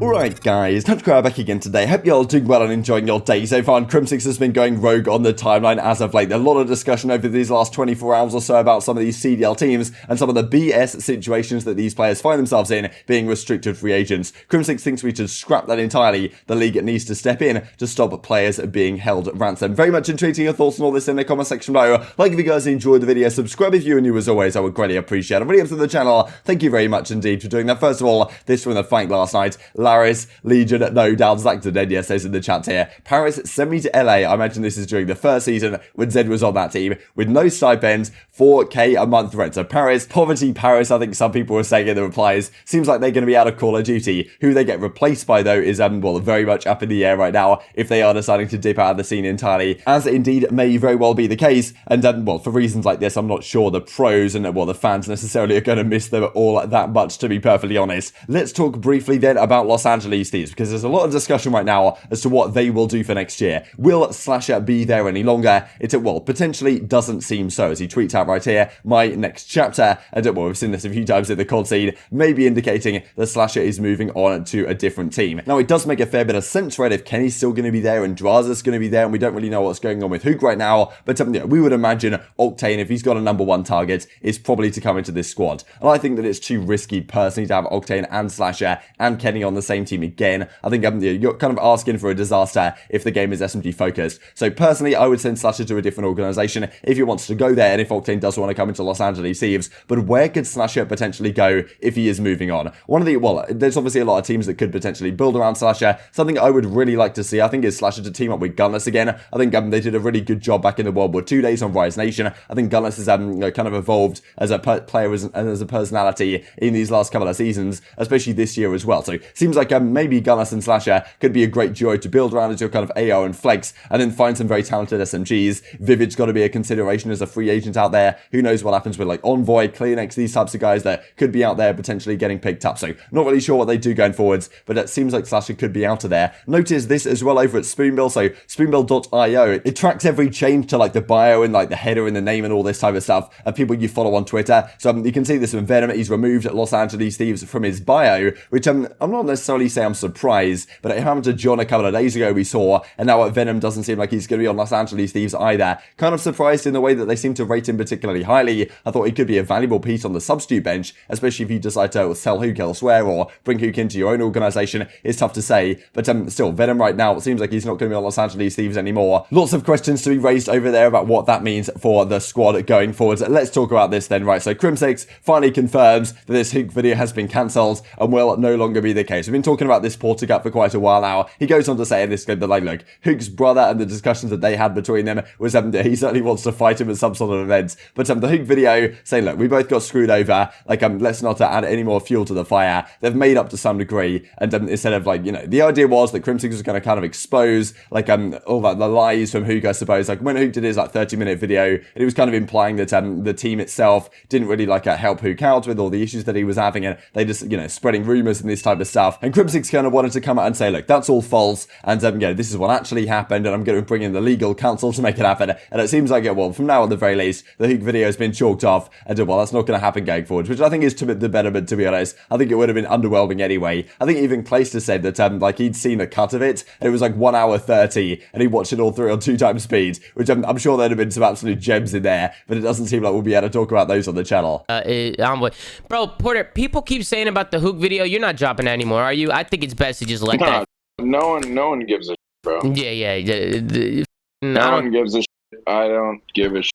Alright guys, TacticalRab back again today. Hope you're all doing well and enjoying your day so far. And Crimsix has been going rogue on the timeline as of late. There's a lot of discussion over these last 24 hours or so about some of these CDL teams and some of the BS situations that these players find themselves in being restricted free agents. Crimsix thinks we should scrap that entirely. The league needs to step in to stop players being held at ransom. Very much intrigued your thoughts on all this in the comment section below. Like if you guys enjoyed the video, subscribe if you're new as always. I would greatly appreciate it. Really up to the channel. Thank you very much indeed for doing that. First of all, this from the fight last night. Laris, Legion, no doubt, Zach to Dead, yes, says in the chat here. Paris sent me to LA. I imagine this is during the first season when Zed was on that team with no stipends, 4k a month rent. So Paris, poverty Paris, I think some people were saying in the replies. Seems like they're going to be out of Call of Duty. Who they get replaced by though is, well, very much up in the air right now if they are deciding to dip out of the scene entirely, as indeed may very well be the case. And well, for reasons like this, I'm not sure the pros and, well, the fans necessarily are going to miss them all that much, to be perfectly honest. Let's talk briefly then about Los Angeles Thieves, because there's a lot of discussion right now as to what they will do for next year. Will SlasheR be there any longer? Well, potentially doesn't seem so, as he tweets out right here, my next chapter, and well, we've seen this a few times in the COD scene, maybe indicating that SlasheR is moving on to a different team. Now, it does make a fair bit of sense, right, if Kenny's still going to be there and Drazah's going to be there, and we don't really know what's going on with Huke right now, but yeah, we would imagine Octane, if he's got a #1 target, is probably to come into this squad. And I think that it's too risky, personally, to have Octane and SlasheR and Kenny on the same team again. I think you're kind of asking for a disaster if the game is SMG focused. So personally, I would send SlasheR to a different organization if he wants to go there and if Octane does want to come into Los Angeles Thieves. But where could SlasheR potentially go if he is moving on? Well, there's obviously a lot of teams that could potentially build around SlasheR. Something I would really like to see, I think, is SlasheR to team up with Gunless again. I think they did a really good job back in the World War II days on Rise Nation. I think Gunless has kind of evolved as a player and as a personality in these last couple of seasons, especially this year as well. So seems like maybe Gunless and SlasheR could be a great duo to build around as your kind of AO and flex, and then find some very talented SMGs. Vivid's got to be a consideration as a free agent out there. Who knows what happens with like Envoy, ClearNex, these types of guys that could be out there potentially getting picked up. So not really sure what they do going forwards, but it seems like SlasheR could be out of there. Notice this as well over at Spoonbill. So spoonbill.io, it tracks every change to like the bio and like the header and the name and all this type of stuff of people you follow on Twitter. So you can see this with Venom. He's removed Los Angeles Thieves from his bio, which I'm not necessarily saying I'm surprised, but it happened to John a couple of days ago we saw, and now Venom doesn't seem like he's going to be on Los Angeles Thieves either. Kind of surprised in the way that they seem to rate him particularly highly. I thought he could be a valuable piece on the substitute bench, especially if you decide to sell Huke elsewhere or bring Huke into your own organization. It's tough to say, but still, Venom right now, it seems like he's not going to be on Los Angeles Thieves anymore. Lots of questions to be raised over there about what that means for the squad going forward. Let's talk about this then, right? So Crimsix finally confirms that this Huke video has been cancelled and will no longer be the case. We've been talking about this Porter Cup for quite a while now. He goes on to say in this clip that, like, look, Huke's brother and the discussions that they had between them was he certainly wants to fight him at some sort of event. But the Huke video saying, look, we both got screwed over. Like, let's not add any more fuel to the fire. They've made up to some degree. And instead of, like, you know, the idea was that Crimsix was going to kind of expose, like, all like the lies from Huke, I suppose. Like, when Huke did his, like, 30-minute video, it was kind of implying that the team itself didn't really, like, help Huke out with all the issues that he was having. And they just, you know, spreading rumors and this type of stuff. And Crimsix kind of wanted to come out and say, look, that's all false. And, this is what actually happened. And I'm going to bring in the legal counsel to make it happen. And it seems like, well, from now on the very least, the Huke video has been chalked off. And, well, that's not going to happen going forward, which I think is to the betterment, to be honest. I think it would have been underwhelming anyway. I think even Clayster said that, like, he'd seen a cut of it. And it was like 1 hour 30. And he watched it all through on 2x speed, which I'm sure there'd have been some absolute gems in there. But it doesn't seem like we'll be able to talk about those on the channel. Envoy. Bro, Porter, people keep saying about the Huke video. You're not dropping that anymore, are you? I think it's best to just let that. No one gives a shit, bro. Yeah. No one gives a shit. I don't give a shit.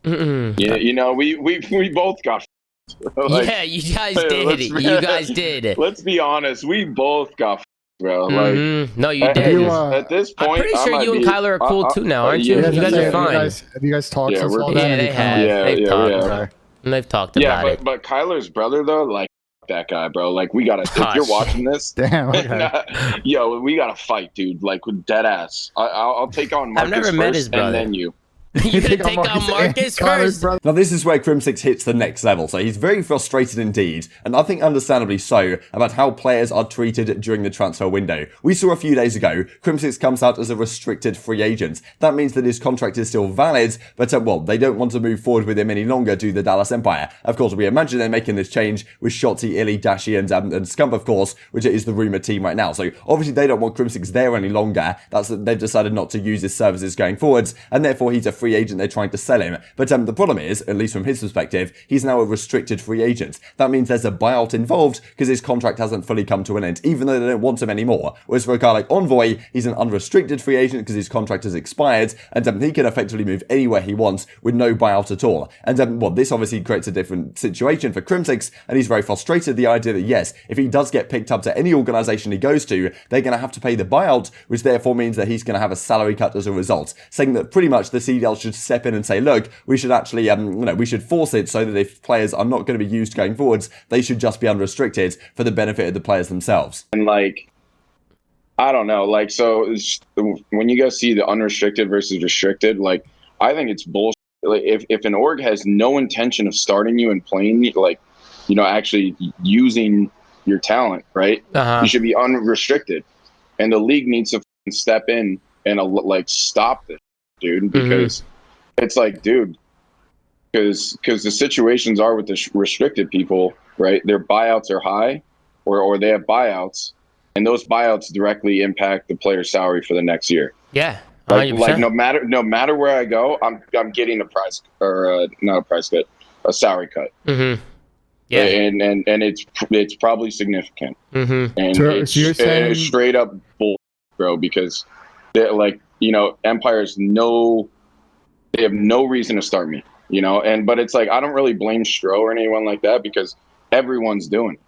Yeah, you know, we both got. Like, yeah, you guys did. You guys did. Let's be honest. We both got, bro. Like, no, you did. At this point, I'm pretty sure you and Kyler are cool too now, aren't you? You guys are fine. Have you guys talked since all that? Yeah, they have. They've talked about it. But Kyler's brother though, like, that guy, bro. Like, we gotta. If you're watching this, damn. Okay. Yo, we gotta fight, dude. Like, with dead ass. I'll take on Marcus I've never met first, his brother. and then you. You're gonna take on Marcus first. Now this is where Crimsix hits the next level, so he's very frustrated indeed, and I think understandably so, about how players are treated during the transfer window. We saw a few days ago, Crimsix comes out as a restricted free agent. That means that his contract is still valid, but well, they don't want to move forward with him any longer due to the Dallas Empire. Of course, we imagine they're making this change with Shotzzy, ILLey, Dashy, and Scump, of course, which is the rumoured team right now. So obviously they don't want Crimsix there any longer. They've decided not to use his services going forwards, and therefore he's a free agent. They're trying to sell him. But the problem is, at least from his perspective, he's now a restricted free agent. That means there's a buyout involved because his contract hasn't fully come to an end, even though they don't want him anymore. Whereas for a guy like Envoy, he's an unrestricted free agent because his contract has expired, and he can effectively move anywhere he wants with no buyout at all. And well, this obviously creates a different situation for Crimsix, and he's very frustrated at the idea that yes, if he does get picked up to any organisation he goes to, they're going to have to pay the buyout, which therefore means that he's going to have a salary cut as a result, saying that pretty much the CDL should step in and say, look, we should actually, we should force it so that if players are not going to be used going forwards, they should just be unrestricted for the benefit of the players themselves. And like, I don't know, like, so when you guys see the unrestricted versus restricted, like, I think it's bullshit. Like, if an org has no intention of starting you and playing, like, you know, actually using your talent, right? You should be unrestricted, and the league needs to step in and like stop this, dude, because it's like, dude, because the situations are with the restricted people, right? Their buyouts are high, or they have buyouts, and those buyouts directly impact the player's salary for the next year. Yeah. Like no matter where I go, I'm getting a price, or not a price cut, a salary cut. Yeah, and it's probably significant. And it's, so you're saying it's straight up bull, bro, because they're like, you know, Empire's they have no reason to start me, you know, but it's like, I don't really blame Stro or anyone like that because everyone's doing it.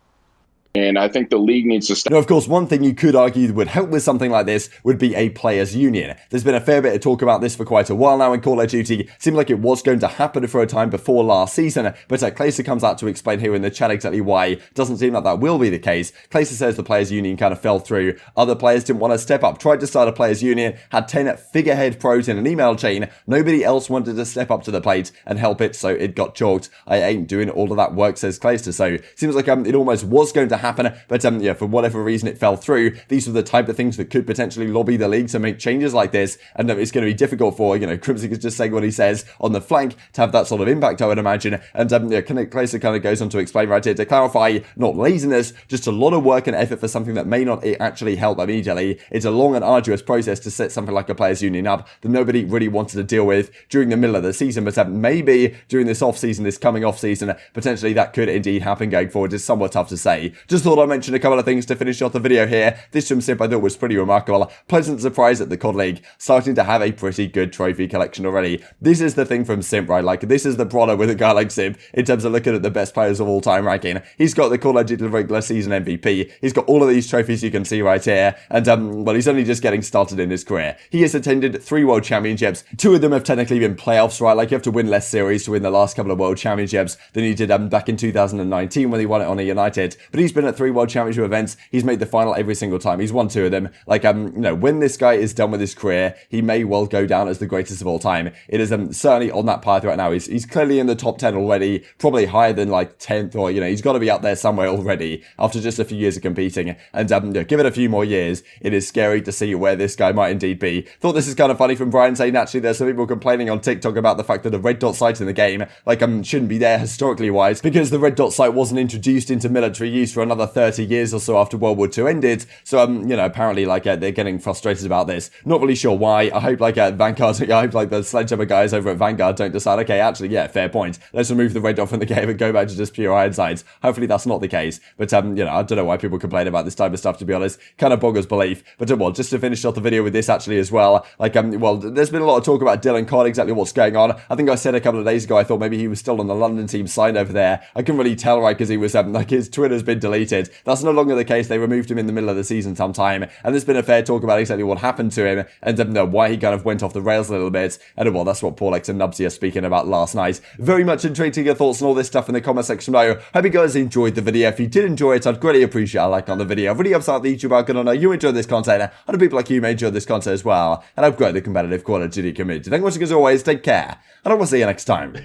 And I think the league needs to stop. Now, of course, one thing you could argue would help with something like this would be a players' union. There's been a fair bit of talk about this for quite a while now in Call of Duty. It seemed like it was going to happen for a time before last season, but Clayster comes out to explain here in the chat exactly why. Doesn't seem like that will be the case. Clayster says the players' union kind of fell through. Other players didn't want to step up, tried to start a players' union, had 10 figurehead pros in an email chain. Nobody else wanted to step up to the plate and help it, so it got chalked. I ain't doing all of that work, says Clayster. So seems like it almost was going to happen, but yeah, for whatever reason it fell through. These are the type of things that could potentially lobby the league to make changes like this, and it's going to be difficult for, you know, Crimsix is just saying what he says on the flank to have that sort of impact, I would imagine. And Clayster kind of goes on to explain right here, to clarify, not laziness, just a lot of work and effort for something that may not actually help immediately. It's a long and arduous process to set something like a players union up that nobody really wanted to deal with during the middle of the season, but maybe during this off-season, this coming off-season, potentially that could indeed happen going forward. It's somewhat tough to say. Just thought I'd mention a couple of things to finish off the video here. This from Simp I thought was pretty remarkable. Pleasant surprise at the COD League, starting to have a pretty good trophy collection already. This is the thing from Simp, right? Like, this is the product with a guy like Simp in terms of looking at the best players of all time ranking. He's got the Call of Duty regular season MVP. He's got all of these trophies you can see right here, and well, he's only just getting started in his career. He has attended 3 World Championships. 2 of them have technically been playoffs, right? Like, you have to win less series to win the last couple of World Championships than he did back in 2019 when he won it on a United. But he's been at 3 World Championship events. He's made the final every single time. He's won 2 of them. Like, you know, when this guy is done with his career, he may well go down as the greatest of all time. It is certainly on that path right now. He's clearly in the top 10 already, probably higher than like 10th, or, you know, he's got to be up there somewhere already after just a few years of competing. And you know, give it a few more years, it is scary to see where this guy might indeed be. Thought this is kind of funny from Brian saying, actually, there's some people complaining on TikTok about the fact that the red dot sight in the game, like, shouldn't be there historically wise, because the red dot sight wasn't introduced into military use for another 30 years or so after World War II ended. So, you know, apparently, like, they're getting frustrated about this. Not really sure why. I hope, like, Vanguard, I hope, like, the Sledgehammer guys over at Vanguard don't decide, okay, actually, yeah, fair point. Let's remove the red dot from the game and go back to just pure iron sights. Hopefully that's not the case. But, you know, I don't know why people complain about this type of stuff, to be honest. Kind of boggles belief. But, well, just to finish off the video with this, actually, as well, like, well, there's been a lot of talk about Dylan Cod, exactly what's going on. I think I said a couple of days ago, I thought maybe he was still on the London team side over there. I couldn't really tell, right, because he was, like, his Twitter's been deleted deleted. That's no longer the case. They removed him in the middle of the season sometime, and there's been a fair talk about exactly what happened to him and why he kind of went off the rails a little bit. And well, that's what Porlex and Nubsy are speaking about last night. Very much intrigued to your thoughts on all this stuff in the comment section below. Hope you guys enjoyed the video. If you did enjoy it, I'd greatly appreciate a like on the video. Really helps out the YouTube algorithm. I know you enjoyed this content, and other people like you may enjoy this content as well. And I've grown the competitive Call of Duty community. Thank you much, as always. Take care, and I will see you next time.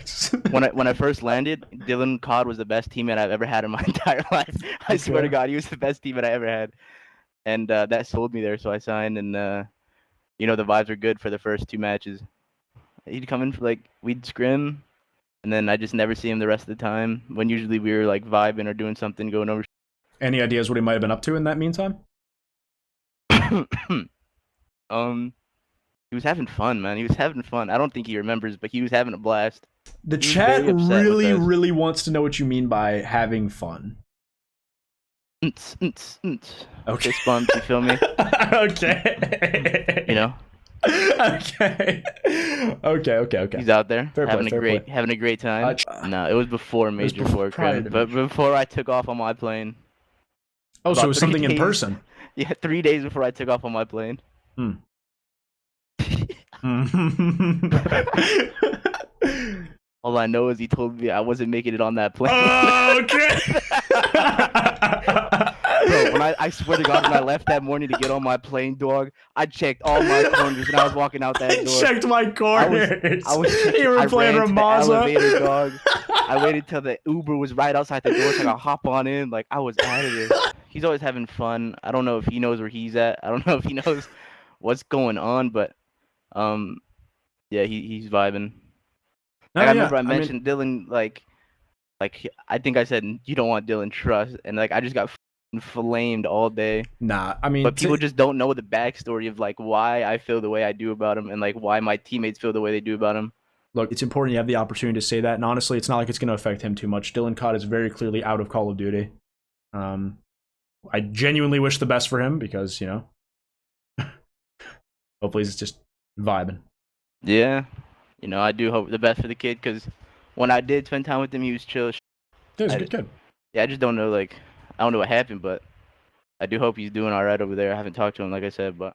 When I first landed, Dylan Cod was the best teammate I've ever had in my entire life. I swear to God, he was the best teammate I ever had, and that sold me there. So I signed, and you know, the vibes were good for the first 2 matches. He'd come in for like we'd scrim, and then I just never see him the rest of the time. When usually we were like vibing or doing something, going over. Any ideas what he might have been up to in that meantime? He was having fun, man. He was having fun. I don't think he remembers, but he was having a blast. The chat really wants to know what you mean by having fun. Okay. Fist bumps, you feel me? Okay. You know? Okay. He's out there having a great time. No, it was before Major Fork, but before I took off on my plane. Oh, so it was something in person. Yeah, 3 days before I took off on my plane. All I know is he told me I wasn't making it on that plane. Okay. Bro, when I swear to God, when I left that morning to get on my plane, dog, I checked all my corners and I was walking out that door. Checked my corners. I was you were playing Ramaza. Elevator, dog. I waited till the Uber was right outside the door so I could hop on in. Like, I was out of there. He's always having fun. I don't know if he knows where he's at. I don't know if he knows what's going on, but yeah, he's vibing. Like, I remember I mentioned Dylan, like I think I said you don't want Dylan Trust, and like I just got flamed all day. Nah, I mean, but people just don't know the backstory of like why I feel the way I do about him, and like why my teammates feel the way they do about him. Look, it's important you have the opportunity to say that, and honestly, it's not like it's going to affect him too much. Dylan Cott is very clearly out of Call of Duty. I genuinely wish the best for him because, you know, hopefully he's just vibing. Yeah, you know, I do hope the best for the kid because when I did spend time with him, he was chill. He was a good kid. Yeah, I just don't know, like, I don't know what happened, but I do hope he's doing all right over there. I haven't talked to him, like I said, but